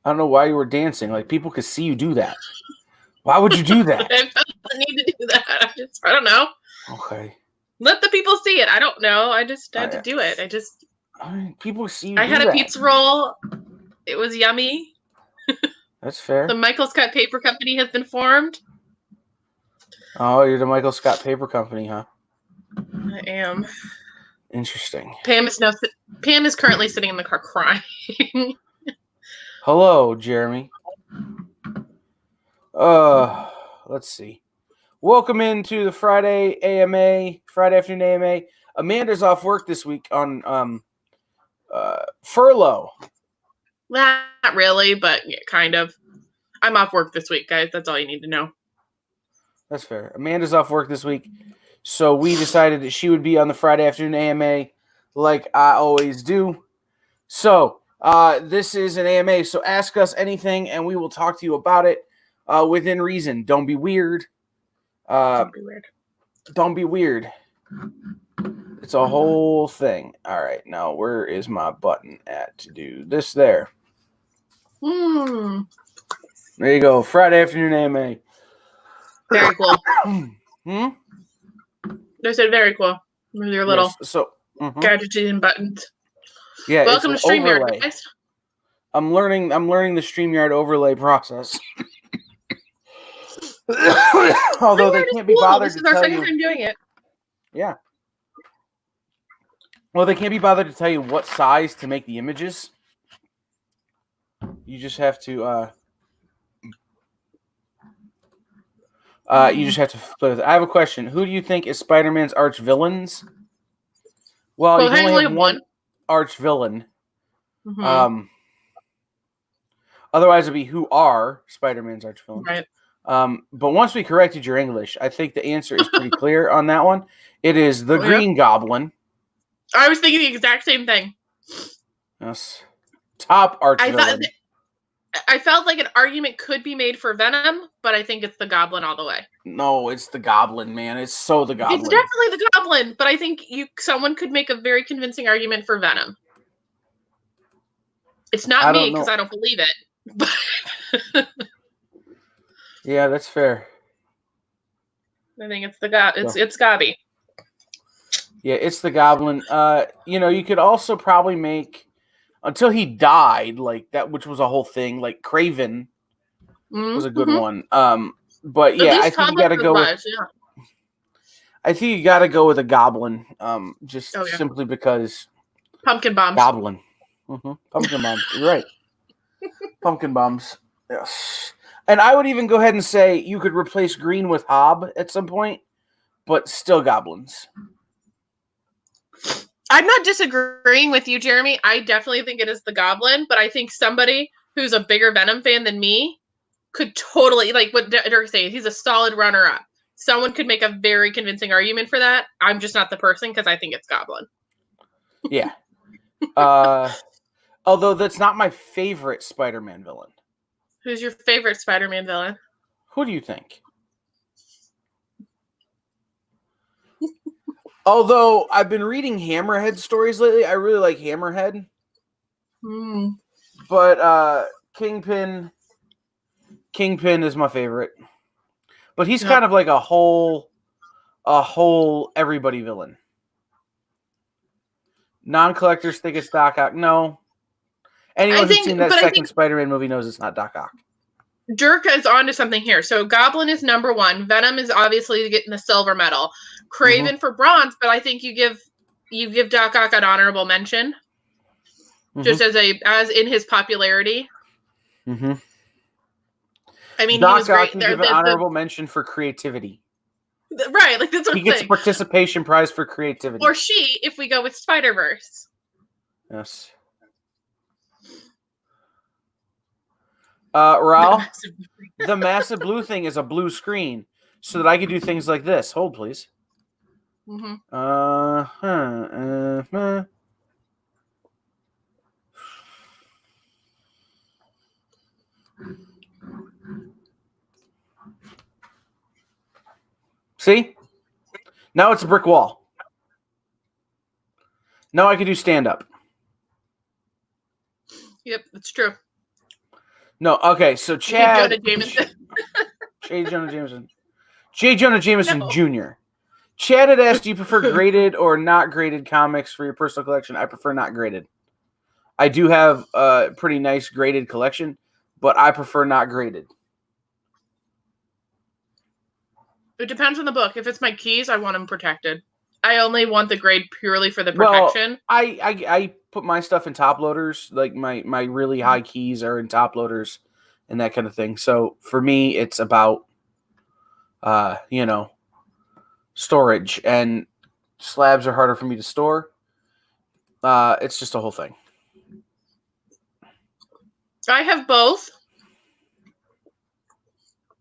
I don't know why you were dancing. Like, people could see you do that. Why would you do that? I felt the need to do that. I don't know. Okay. Let the people see it. I don't know. I just had to do it. People see you I do had that. a pizza roll. It was yummy. That's fair. The Michael Scott Paper Company has been formed. Oh, you're the Michael Scott Paper Company, huh? I am. Interesting. Pam is currently sitting in the car crying. Hello, Jeremy. Let's see. Welcome into the Friday afternoon AMA. Amanda's off work this week on furlough. Not really, but kind of. I'm off work this week, guys. That's all you need to know. That's fair. Amanda's off work this week, so we decided that she would be on the Friday afternoon AMA like I always do. So, this is an AMA, so ask us anything, and we will talk to you about it within reason. Don't be weird. Don't be weird. It's a whole thing. All right, now where is my button at to do this there? There you go. Friday afternoon AMA. Very cool. They said very cool. With your little gadgets and buttons. Yeah. Welcome to StreamYard, guys. I'm learning the StreamYard overlay process. Although they can't be bothered to tell you. This is our second time doing it. Yeah. Well, they can't be bothered to tell you what size to make the images. You just have to play with it. I have a question. Who do you think is Spider-Man's arch villains? Well, you can only have one arch villain. Mm-hmm. Otherwise, it'd be who are Spider-Man's arch villains. Right. But once we corrected your English, I think the answer is pretty clear on that one. It is the Green Goblin. I was thinking the exact same thing. Yes. Top arch villain. I felt like an argument could be made for Venom, but I think it's the Goblin all the way. No, it's the Goblin, man. It's so the Goblin. It's definitely the Goblin, but I think someone could make a very convincing argument for Venom. It's not me because I don't believe it. Yeah, that's fair. I think it's it's Gobby. Yeah, it's the Goblin. You could also probably make until he died, like that, which was a whole thing. Like Craven was a good one. But yeah, I think you got to go with. Yeah. I think you got to go with a Goblin. Simply because. Pumpkin bombs. Goblin. Pumpkin bombs. You're right. Pumpkin bombs. Yes. And I would even go ahead and say you could replace Green with Hob at some point, but still Goblins. I'm not disagreeing with you, Jeremy. I definitely think it is the Goblin, but I think somebody who's a bigger Venom fan than me could totally, like what Dirk said, he's a solid runner-up. Someone could make a very convincing argument for that. I'm just not the person because I think it's Goblin. Yeah. Although that's not my favorite Spider-Man villain. Who's your favorite Spider-Man villain? Who do you think? Although I've been reading Hammerhead stories lately, I really like Hammerhead. But Kingpin is my favorite. But he's kind of like a whole everybody villain. Non-collectors think it's Doc Ock. No. Anyone who's seen that second Spider-Man movie knows it's not Doc Ock. Dirk is onto something here. So Goblin is number one. Venom is obviously getting the silver medal. Craven for bronze, but I think you give Doc Ock an honorable mention, just as in his popularity. I mean, Doc he was great. Ock, you give an honorable mention for creativity. Right, like that's what he gets a participation prize for creativity. Or she, if we go with Spider-Verse. Yes. Raul, the massive blue thing is a blue screen so that I can do things like this. Hold, please. See? Now it's a brick wall. Now I can do stand-up. Yep, it's true. No, okay, so Chad. Jonah Jameson. J. Jonah Jameson. J. Jonah Jameson No. Jr. Chad had asked, do you prefer graded or not graded comics for your personal collection? I prefer not graded. I do have a pretty nice graded collection, but I prefer not graded. It depends on the book. If it's my keys, I want them protected. I only want the grade purely for the protection. Well, I put my stuff in top loaders. Like my really high keys are in top loaders and that kind of thing. So for me, it's about, storage, and slabs are harder for me to store. It's just a whole thing. I have both,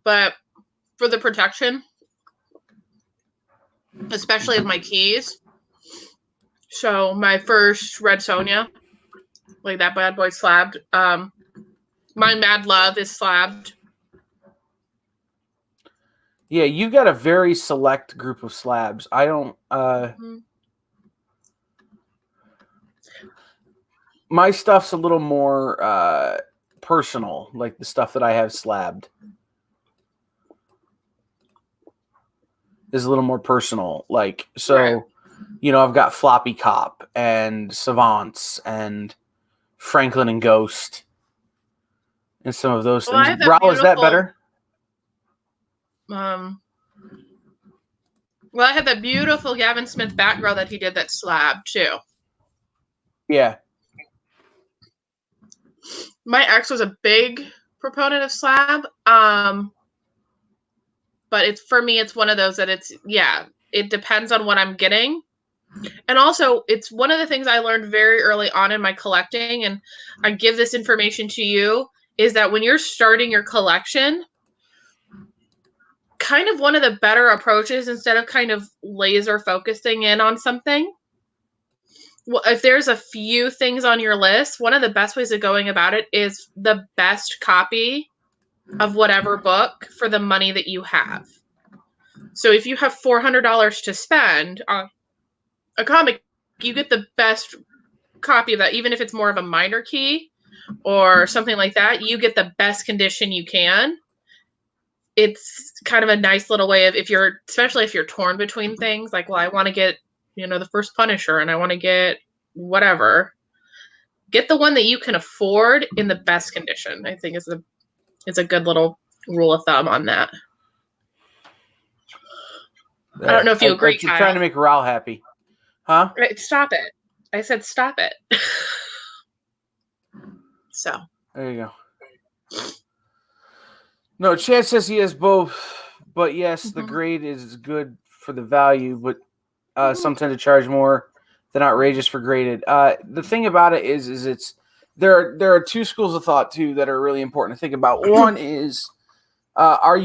but for the protection, especially of my keys. So my first Red Sonja, like that bad boy slabbed. My Mad Love is slabbed. Yeah, you got a very select group of slabs. I don't. My stuff's a little more personal, like the stuff that I have slabbed is a little more personal. Like, so, Right. I've got Floppy Cop and Savants and Franklin and Ghost and some of those Well, I things. have that Raul, is that beautiful- better? Well, I had that beautiful Gavin Smith Batgirl that he did that slab too. Yeah. My ex was a big proponent of slab. But it's, for me, it's one of those that it depends on what I'm getting. And also, it's one of the things I learned very early on in my collecting, and I give this information to you, is that when you're starting your collection, kind of one of the better approaches, instead of kind of laser focusing in on something, well, if there's a few things on your list, one of the best ways of going about it is the best copy of whatever book for the money that you have. So if you have $400 to spend on a comic, you get the best copy of that, even if it's more of a minor key or something like that. You get the best condition you can. It's kind of a nice little way of, especially if you're torn between things, like, well, I want to get, the first Punisher and I want to get whatever. Get the one that you can afford in the best condition. I think it's a good little rule of thumb on that. I don't know if you agree, You're Kyle. trying to make Raul happy. Huh? Right, stop it. I said stop it. So. There you go. No, Chad says he has both, but yes, the grade is good for the value, but some tend to charge more than outrageous for graded. The thing about it is there are two schools of thought too that are really important to think about. One is, why are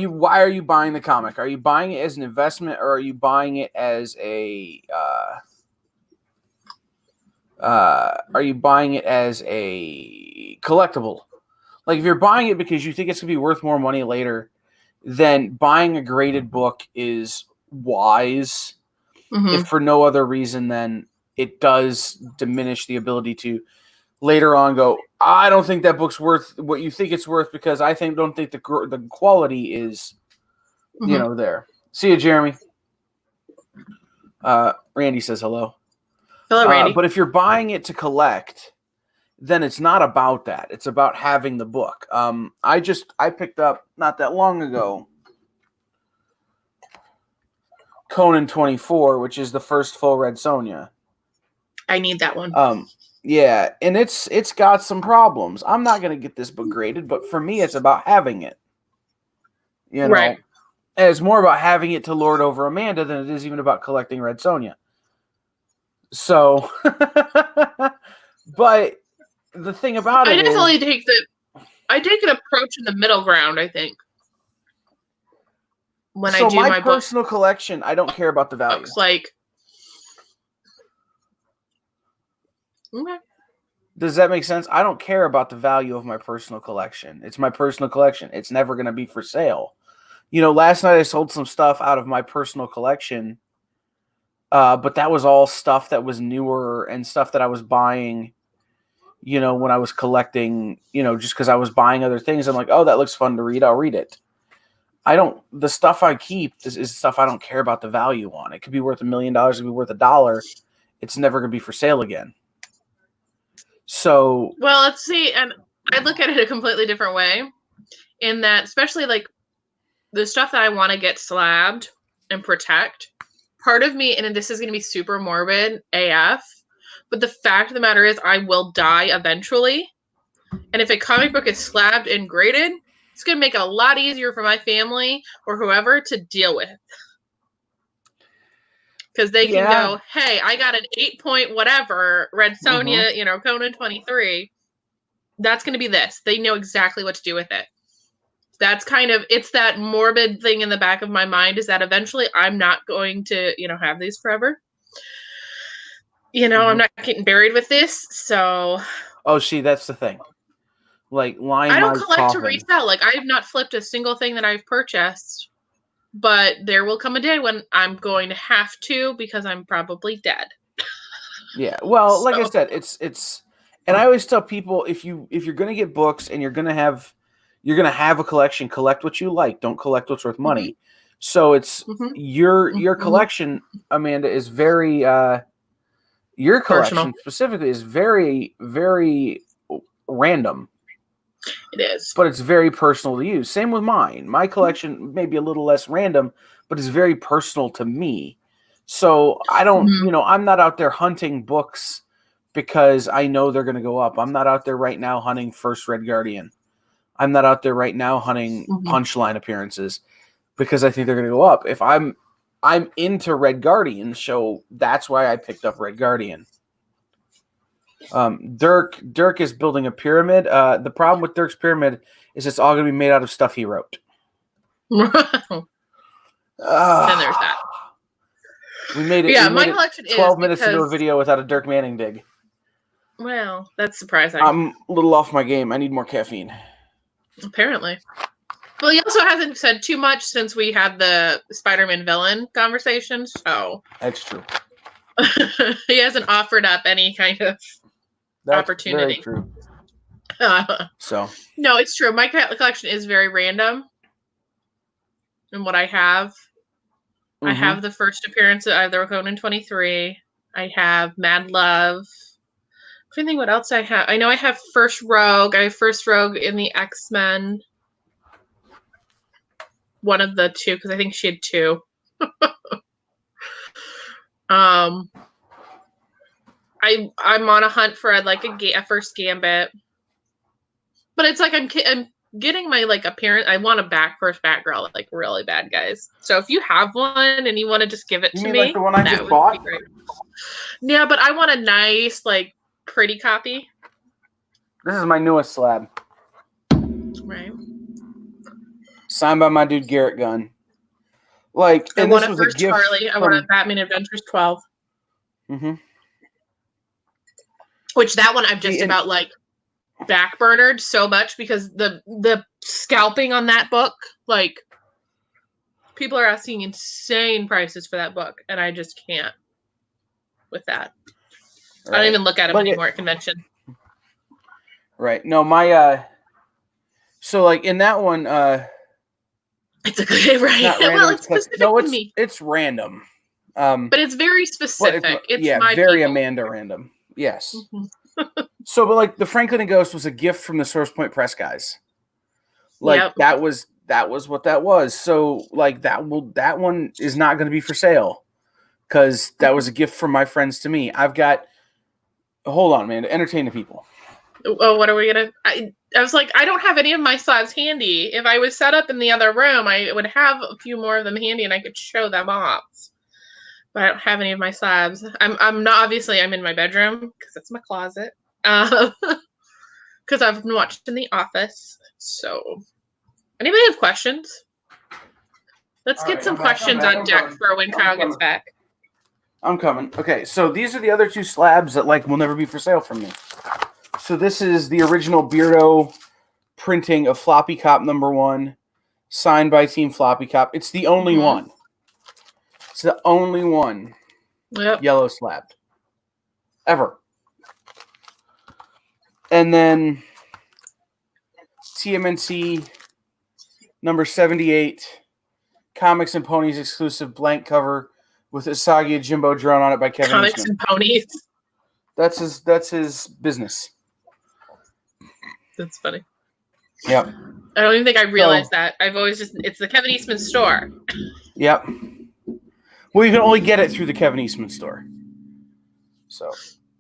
you buying the comic? Are you buying it as an investment, or are you buying it as a collectible? Like, if you're buying it because you think it's going to be worth more money later, then buying a graded book is wise. If for no other reason than it does diminish the ability to later on go, I don't think that book's worth what you think it's worth, because I don't think the quality is, there. See you, Jeremy. Randy says hello. Hello, Randy. But if you're buying it to collect, then it's not about that. It's about having the book. I picked up not that long ago Conan 24, which is the first full Red Sonja. I need that one. Yeah, and it's got some problems. I'm not going to get this book graded, but for me, it's about having it. Right. And it's more about having it to lord over Amanda than it is even about collecting Red Sonja. So, but the thing about it is, I take an approach in the middle ground, I think. When I do my personal collection, I don't care about the value. Books, like, okay. Does that make sense? I don't care about the value of my personal collection. It's my personal collection. It's never going to be for sale. Last night I sold some stuff out of my personal collection, but that was all stuff that was newer and stuff that I was buying, when I was collecting, just because I was buying other things. I'm like, oh, that looks fun to read. I'll read it. The stuff I keep is stuff I don't care about the value on. It could be worth $1 million. It could be worth $1. It's never going to be for sale again. So. Well, let's see. And I look at it a completely different way in that, especially like the stuff that I want to get slabbed and protect, part of me, and this is going to be super morbid AF, but the fact of the matter is I will die eventually. And if a comic book is slabbed and graded, it's going to make it a lot easier for my family or whoever to deal with. Because they can go, hey, I got an 8 whatever, Red Sonja, Conan 23. That's going to be this. They know exactly what to do with it. That's it's that morbid thing in the back of my mind, is that eventually I'm not going to, have these forever. I'm not getting buried with this. So. Oh, see, that's the thing. Like, I don't collect to resell. Like, I have not flipped a single thing that I've purchased, but there will come a day when I'm going to have to, because I'm probably dead. Yeah. Well, like I said, it's, and I always tell people, if you're going to get books and you're going to have a collection, collect what you like. Don't collect what's worth money. Mm-hmm. So it's your collection, Amanda, is very, your collection personal. Specifically is very, very random. It is. But it's very personal to you. Same with mine. My collection may be a little less random, but it's very personal to me. So I don't, I'm not out there hunting books because I know they're going to go up. I'm not out there right now hunting First Red Guardian. I'm not out there right now hunting Punchline appearances because I think they're going to go up. If I'm into Red Guardian, so that's why I picked up Red Guardian. Dirk is building a pyramid. The problem with Dirk's pyramid is it's all going to be made out of stuff he wrote. Then there's that. We made it. Yeah, we my made collection it 12 minutes into a video without a Dirk Manning dig. Well, that's surprising. I'm a little off my game. I need more caffeine. Apparently. Well, he also hasn't said too much since we had the Spider-Man villain conversation, so. That's true. He hasn't offered up any kind of opportunity. Very true. So. No, it's true. My collection is very random in what I have. I have the first appearance of either Conan 23. I have Mad Love. I'm trying to think what else I have. I know I have First Rogue. I have First Rogue in the X-Men. One of the two, because I think she had two. I'm on a hunt for a first Gambit, but it's like I'm getting my appearance. I want a first Batgirl, really bad, guys. So if you have one and you want to just give it to me, like the one I just bought? Yeah, but I want a nice pretty copy. This is my newest slab. Right. Signed by my dude Garrett Gunn. I want a first Harley. I want a Batman Adventures 12. Mm-hmm. Which that one I've just about backburnered so much because the scalping on that book, people are asking insane prices for that book, and I just can't with that. Right. I don't even look at them anymore at convention. Right. No, my so in that one it's a good right. Well, it's specific to me. It's random. But it's very specific. It's my very people. Amanda random. Yes. So, but the Franklin and Ghost was a gift from the Source Point Press guys. That was what that was. So, that one is not going to be for sale because that was a gift from my friends to me. I've got. Hold on, man. Entertain the people. Oh, what are we gonna? I was I don't have any of my slabs handy. If I was set up in the other room, I would have a few more of them handy, and I could show them off. But I don't have any of my slabs. I'm not, obviously I'm in my bedroom because that's my closet. Because I've been watching The Office. So, anybody have questions? Let's get some questions on deck for when Kyle gets back. I'm coming. Okay, so these are the other two slabs that will never be for sale from me. So this is the original Beardo printing of Floppy Cop #1, signed by Team Floppy Cop. It's the only one. It's the only one. Yep. Yellow slabbed. Ever. And then TMNT number 78, Comics and Ponies exclusive blank cover with Usagi Jimbo drawn on it by Kevin Comics Eastman. and Ponies. That's his business. That's funny. Yep. I don't even think I realized that. I've always it's the Kevin Eastman store. Yep. Well, you can only get it through the Kevin Eastman store. So.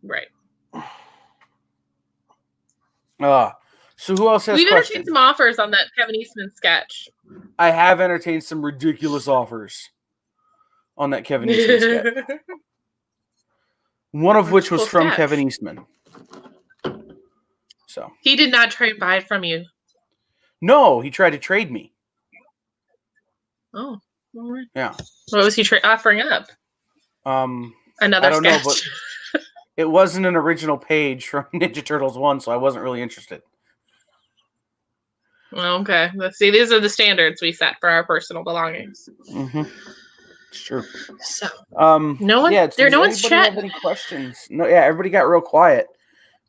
Right. So who else has We've questions? entertained some offers on that Kevin Eastman sketch. I have entertained some ridiculous offers on that Kevin Eastman sketch. One of which was from Kevin Eastman. So he did not try and buy it from you. No, he tried to trade me. Oh, all right. Yeah. What was he offering up? Another I don't sketch. know, but it wasn't an original page from Ninja Turtles 1, so I wasn't really interested. Okay. Let's see. These are the standards we set for our personal belongings. Mm-hmm. It's true. So, no one. Yeah. No one's chatting. Have any questions? No. Yeah. Everybody got real quiet.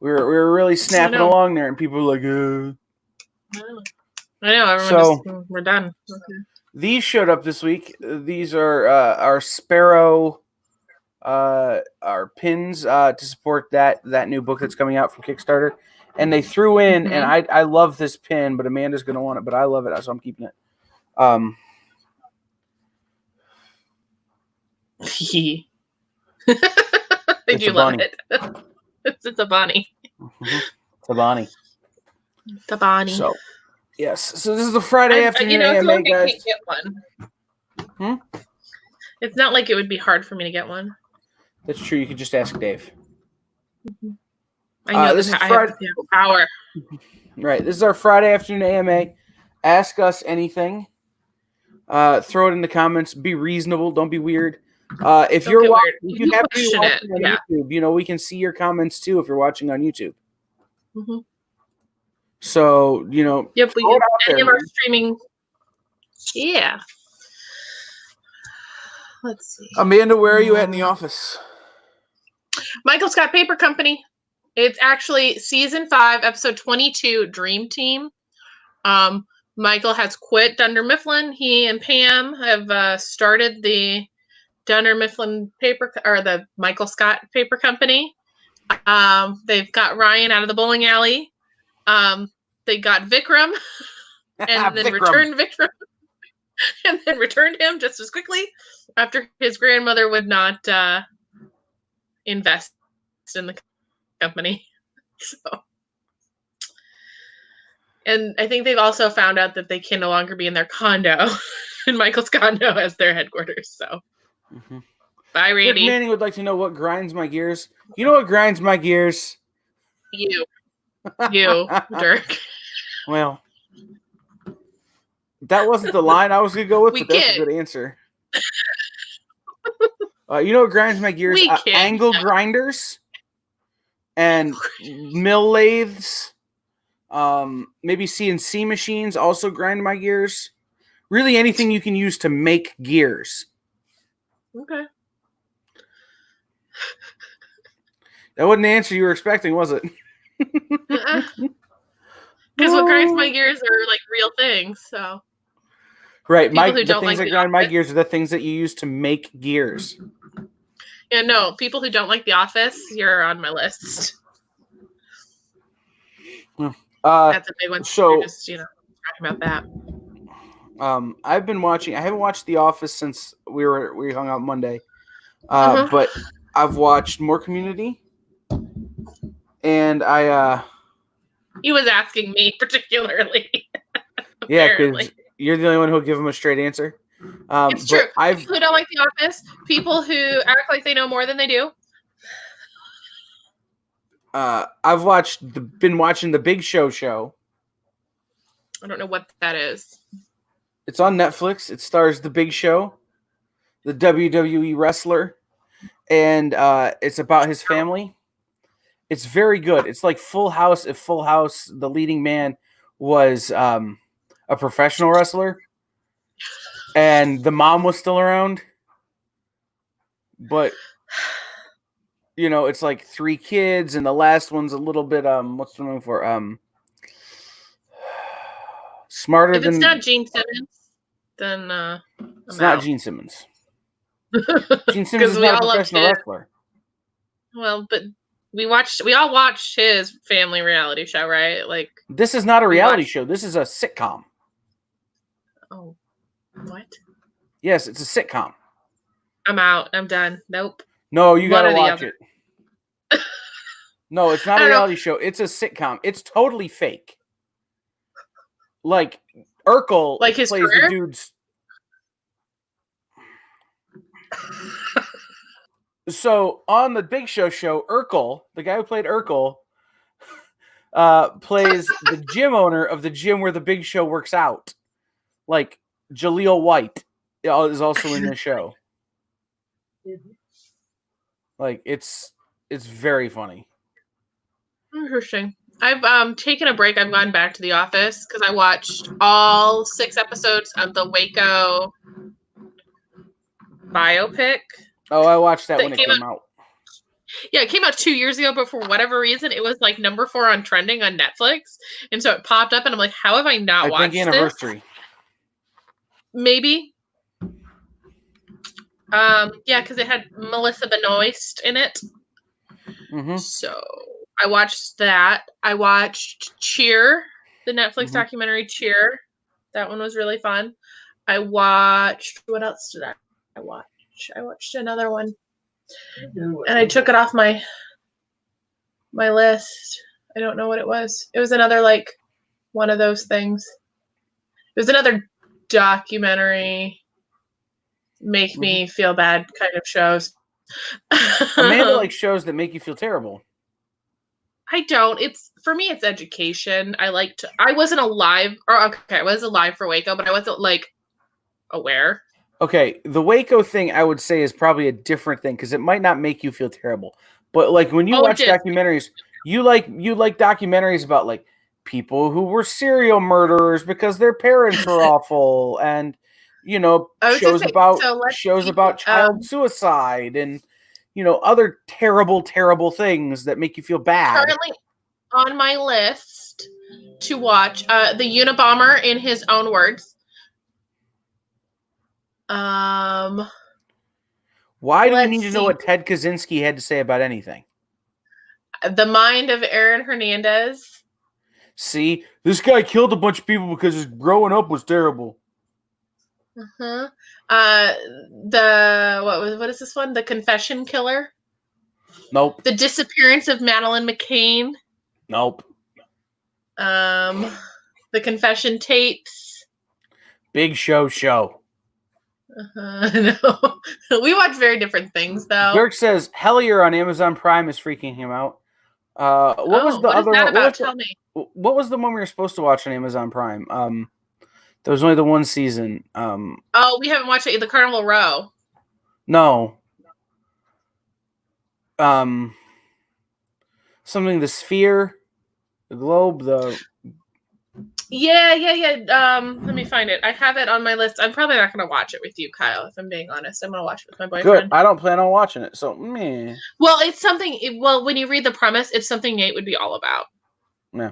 We were really snapping along there, and people were like, I know. Everyone we're done. Okay. These showed up this week. These are our Sparrow, our pins to support that new book that's coming out from Kickstarter. And they threw in, and I love this pin, but Amanda's going to want it, but I love it, so I'm keeping it. Did you love it? It's a Bonnie. It's a Bonnie. The Bonnie. So, yes. So this is the Friday afternoon AMA, guys. Can't get one. It's not like it would be hard for me to get one. That's true. You could just ask Dave. I know this is Friday. Power. Right. This is our Friday afternoon AMA. Ask us anything. Throw it in the comments. Be reasonable. Don't be weird. If you're watching, you have to be watching on YouTube. We can see your comments too if you're watching on YouTube. Mm-hmm. So Yep. Any of our streaming. Yeah. Let's see. Amanda, where are you at in the office? Michael Scott Paper Company. It's actually season 5, episode 22, Dream Team. Michael has quit Dunder Mifflin. He and Pam have started the Dunder Mifflin the Michael Scott Paper Company. They've got Ryan out of the bowling alley. They got Vikram and then returned Vikram and then returned him just as quickly after his grandmother would not invest in the company. So, and I think they've also found out that they can no longer be in their condo, in Michael's condo as their headquarters. So, bye, Randy. Rick Manning would like to know what grinds my gears. You know what grinds my gears? You, Dirk. Well, that wasn't the line I was going to go with, but that's a good answer. You know what grinds my gears? Angle grinders and mill lathes. Maybe CNC machines also grind my gears. Really anything you can use to make gears. Okay. That wasn't the answer you were expecting, was it? Because what grinds my gears are like real things, so. Right, the things that grind my gears are the things that you use to make gears. Yeah, no, people who don't like The Office, you're on my list. That's a big one. So, just, talking about that. I've been watching. I haven't watched The Office since we hung out Monday, but I've watched more Community, and He was asking me particularly. Yeah, because you're the only one who'll give him a straight answer. It's true. People who don't like The Office, people who act like they know more than they do. I've been watching the Big Show. I don't know what that is. It's on Netflix. It stars the Big Show, the WWE wrestler, and it's about his family. It's very good. It's like Full House. If Full House, the leading man was a professional wrestler, and the mom was still around. But it's like 3 kids, and the last one's a little bit what's the name for smarter If it's than. not Gene Simmons, then It's not Gene Simmons. Gene Simmons because is we not a all loved professional his. wrestler. Well, but we all watched his family reality show, right? Like, This is not a reality watched- show. This is a sitcom. oh, what? Yes, it's a sitcom. I'm out. I'm done. Nope. No, you One gotta or the watch other. it. No, it's not I a don't know. reality show. It's a sitcom. It's totally fake. Like Urkel Like his plays career? the dude's. So on the Big Show, Urkel, the guy who played Urkel, plays the gym owner of the gym where the Big Show works out. Like Jaleel White is also in this show. Like it's very funny. Interesting. I've taken a break. I've gone back to The Office because I watched all 6 episodes of the Waco biopic. Oh, I watched that That when it came out. Yeah, it came out 2 years ago, but for whatever reason, it was like number 4 on trending on Netflix, and so it popped up, and I'm like, how have I not I watched think anniversary. this? Maybe. Yeah, because it had Melissa Benoist in it. Mm-hmm. So I watched that. I watched Cheer, the Netflix documentary Cheer. That one was really fun. I watched, what else did I watch? I watched another one. And I took it off my list. I don't know what it was. It was another, like, one of those things. It was another documentary, make me feel bad kind of shows. Amanda likes shows that make you feel terrible. I don't. For me, it's education. I wasn't alive, I was alive for Waco, but I wasn't, like, aware. Okay, the Waco thing I would say is probably a different thing because it might not make you feel terrible. But like when you watch documentaries, you like documentaries about like people who were serial murderers because their parents were awful, and shows about child suicide and other terrible things that make you feel bad. Currently on my list to watch the Unabomber in his own words. Why do we need to know what Ted Kaczynski had to say about anything? The Mind of Aaron Hernandez. See, this guy killed a bunch of people because his growing up was terrible. What is this one? The Confession Killer. Nope. The Disappearance of Madeleine McCann. Nope. The Confession Tapes. Big Show. No. We watch very different things, though. Dirk says Hellier on Amazon Prime is freaking him out. What was the other one? About? Tell me. What was the one we were supposed to watch on Amazon Prime? There was only the one season. We haven't watched it. The Carnival Row. No. Something, the Sphere, the Globe, the. Yeah. Let me find it. I have it on my list. I'm probably not going to watch it with you, Kyle, if I'm being honest. I'm going to watch it with my boyfriend. Good. I don't plan on watching it, so meh. Well, it's something. When you read the premise, it's something Nate would be all about. Yeah.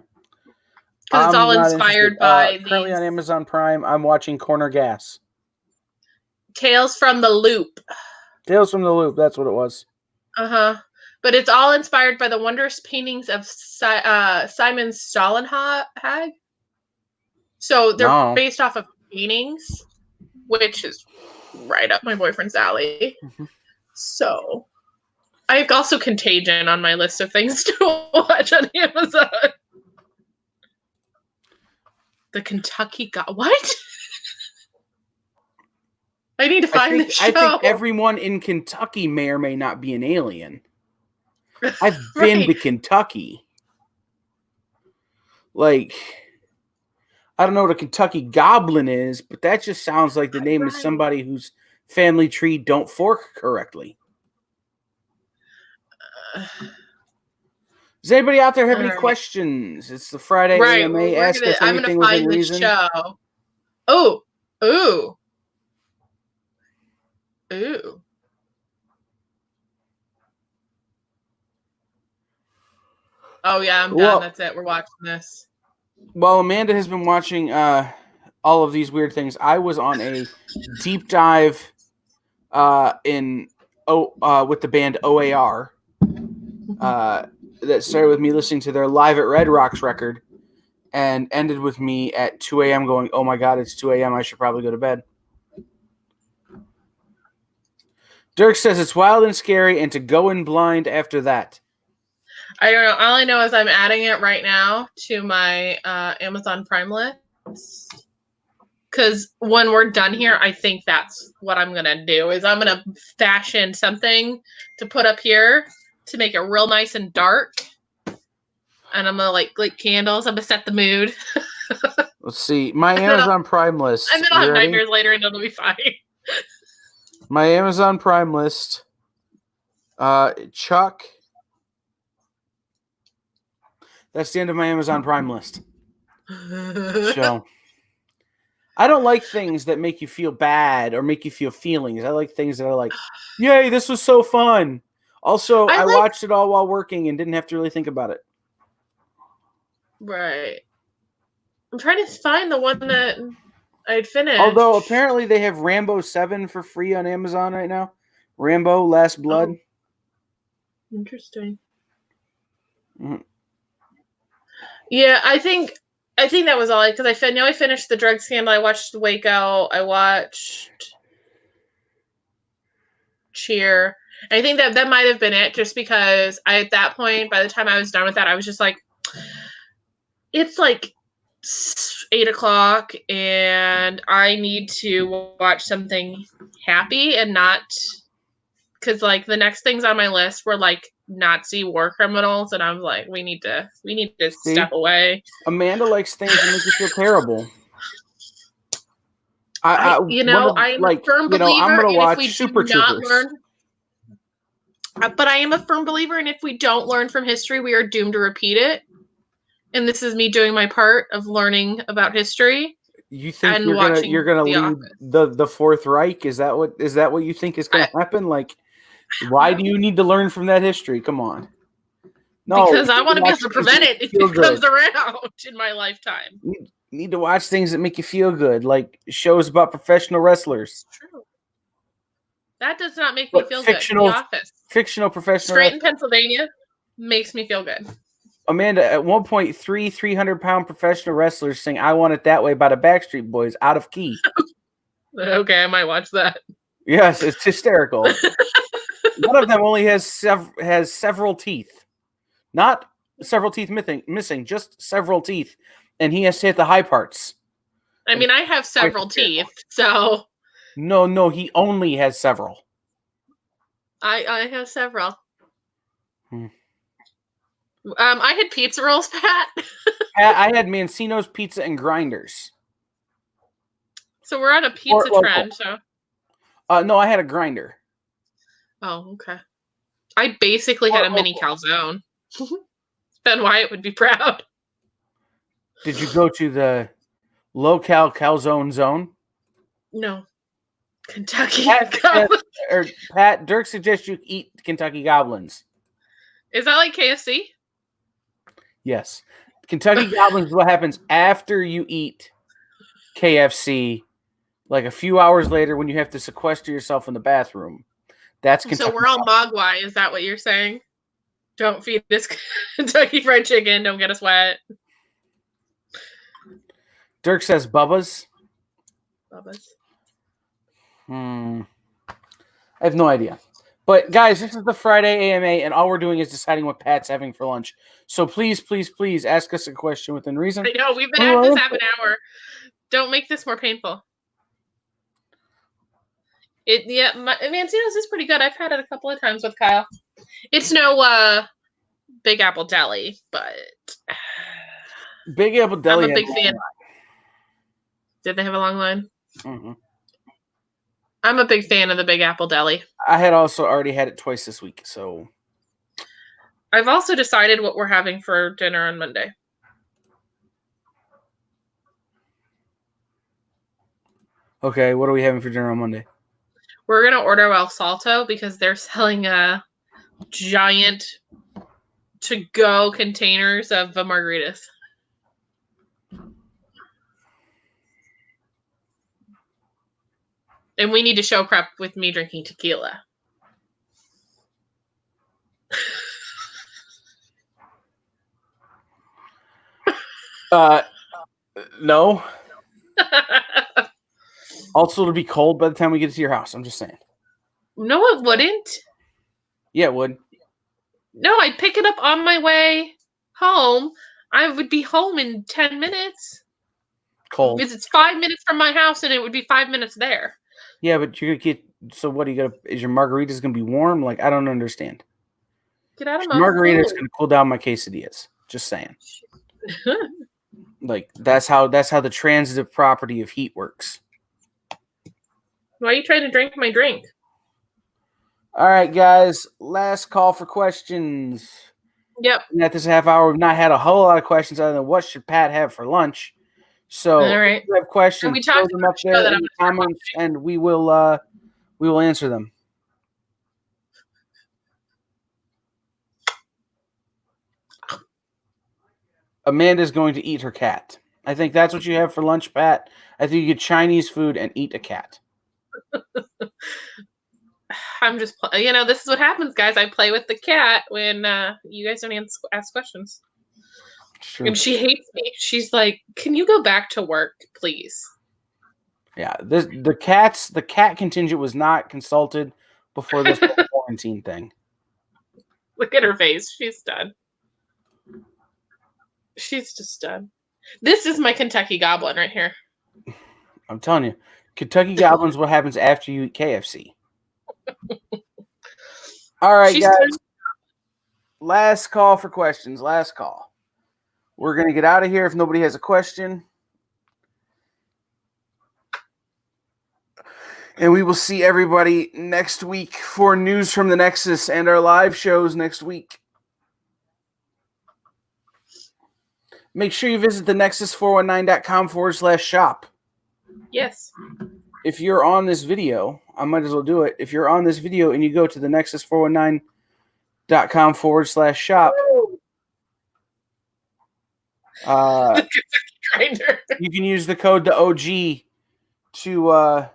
Because it's all inspired by currently on Amazon Prime. I'm watching Corner Gas. Tales from the Loop. Tales from the Loop. That's what it was. But it's all inspired by the wondrous paintings of Simon Stålenhag. So they're based off of paintings, which is right up my boyfriend's alley. So I've also Contagion on my list of things to watch on Amazon. The Kentucky what? I need to find the show. I think everyone in Kentucky may or may not be an alien. I've been to Kentucky. Like, I don't know what a Kentucky Goblin is, but that just sounds like the name of somebody whose family tree don't fork correctly. Does anybody out there have any questions? It's the Friday AMA. Ask us anything within reason. Show. Ooh. Oh yeah, I'm done. Well- That's it. We're watching this. Well, Amanda has been watching all of these weird things. I was on a deep dive with the band OAR. That started with me listening to their Live at Red Rocks record and ended with me at 2 a.m. going, oh my God, it's 2 a.m. I should probably go to bed. Dirk says it's wild and scary and to go in blind after that. I don't know. All I know is I'm adding it right now to my Amazon Prime list. Because when we're done here, I think that's what I'm going to do is I'm going to fashion something to put up here to make it real nice and dark. And I'm going to like candles. I'm going to set the mood. Let's see. My Amazon Prime list. And then I'll have nightmares later and it'll be fine. My Amazon Prime list. Chuck. That's the end of my Amazon Prime list. So, I don't like things that make you feel bad or make you feel feelings. I like things that are like, yay, this was so fun. Also, I watched it all while working and didn't have to really think about it. Right. I'm trying to find the one that I'd finished. Although, apparently they have Rambo 7 for free on Amazon right now. Rambo Last Blood. Oh. Interesting. Mm-hmm. Yeah, I think that was all because I finished the drug scandal. I watched Waco. I watched Cheer. And I think that might have been it, just because at that point, by the time I was done with that, I was just like, it's like 8:00, and I need to watch something happy and not because like the next things on my list were like Nazi war criminals, and I was like, we need to step away. Amanda likes things that make you feel terrible. I'm a firm believer I'm gonna watch if we Super do not Troopers. learn. But I am a firm believer in if we don't learn from history, we are doomed to repeat it. And this is me doing my part of learning about history. You think you're gonna lead the Fourth Reich? Is that what you think is gonna happen? Like, why do you need to learn from that history? Come on. No, because I want to be able to prevent it if it comes around in my lifetime. You need to watch things that make you feel good, like shows about professional wrestlers. It's true. That does not make me feel good. The Office. Fictional professional. Scranton, Pennsylvania makes me feel good. Amanda, at one point, 300-pound professional wrestlers sing "I Want It That Way" by the Backstreet Boys out of key. Okay, I might watch that. Yes, it's hysterical. One of them only has several teeth. Not several teeth missing, just several teeth. And he has to hit the high parts. I mean, I have several teeth, so... No, he only has several. I have several. I had pizza rolls, Pat. I had Mancino's Pizza and Grinders. So we're on a pizza trend, so... No, I had a grinder. Oh, okay. I basically had a mini calzone. Ben Wyatt would be proud. Did you go to the low-cal calzone zone? No. Kentucky. Pat, Dirk suggests you eat Kentucky Goblins. Is that like KFC? Yes. Kentucky Goblins is what happens after you eat KFC, like a few hours later when you have to sequester yourself in the bathroom. That's Kentucky. So we're all mogwai, is that what you're saying? Don't feed this Kentucky Fried Chicken. Don't get us wet. Dirk says Bubba's. Bubba's. I have no idea. But, guys, this is the Friday AMA, and all we're doing is deciding what Pat's having for lunch. So please, please, please ask us a question within reason. I know. We've been at this half an hour. Don't make this more painful. Mancino's is pretty good. I've had it a couple of times with Kyle. It's no Big Apple Deli, but Big Apple Deli. I'm a big fan. Did they have a long line? Mm-hmm. I'm a big fan of the Big Apple Deli. I had also already had it twice this week, so I've also decided what we're having for dinner on Monday. Okay, what are we having for dinner on Monday? We're gonna order El Salto because they're selling a giant to-go containers of margaritas. And we need to show prep with me drinking tequila. No. Also, it'll be cold by the time we get to your house. I'm just saying. No, it wouldn't. Yeah, it would. No, I'd pick it up on my way home. I would be home in 10 minutes. Cold. Because it's 5 minutes from my house and it would be 5 minutes there. Yeah, but you're gonna get. So what are you gonna? Is your margaritas gonna be warm? Like, I don't understand. Get out of my Margarita's gonna cool down my quesadillas. Just saying. Like that's how the transitive property of heat works. Why are you trying to drink my drink? All right, guys. Last call for questions. Yep. And at this half hour, we've not had a whole lot of questions other than what should Pat have for lunch. So, all right. if you have questions, we throw talked them up there in the comments, and we will answer them. Amanda's going to eat her cat. I think that's what you have for lunch, Pat. I think you get Chinese food and eat a cat. I'm just, this is what happens, guys. I play with the cat when you guys don't ask questions. True. And she hates me. She's like, "Can you go back to work, please?" Yeah, the cat contingent was not consulted before this quarantine thing. Look at her face. She's done. She's just done. This is my Kentucky Goblin right here. I'm telling you, Kentucky Goblin's what happens after you eat KFC. All right, She's guys. done. Last call for questions. Last call. We're going to get out of here if nobody has a question. And we will see everybody next week for news from the Nexus and our live shows next week. Make sure you visit the nexus419.com/shop. Yes. If you're on this video, I might as well do it. If you're on this video and you go to the nexus419.com/shop, you can use the code the OG to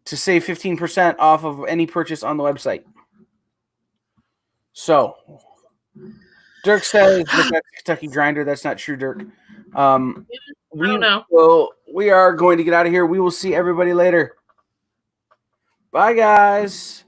save 15% off of any purchase on the website. So, Dirk says that's Kentucky Grinder. That's not true, Dirk. We are going to get out of here. We will see everybody later. Bye, guys.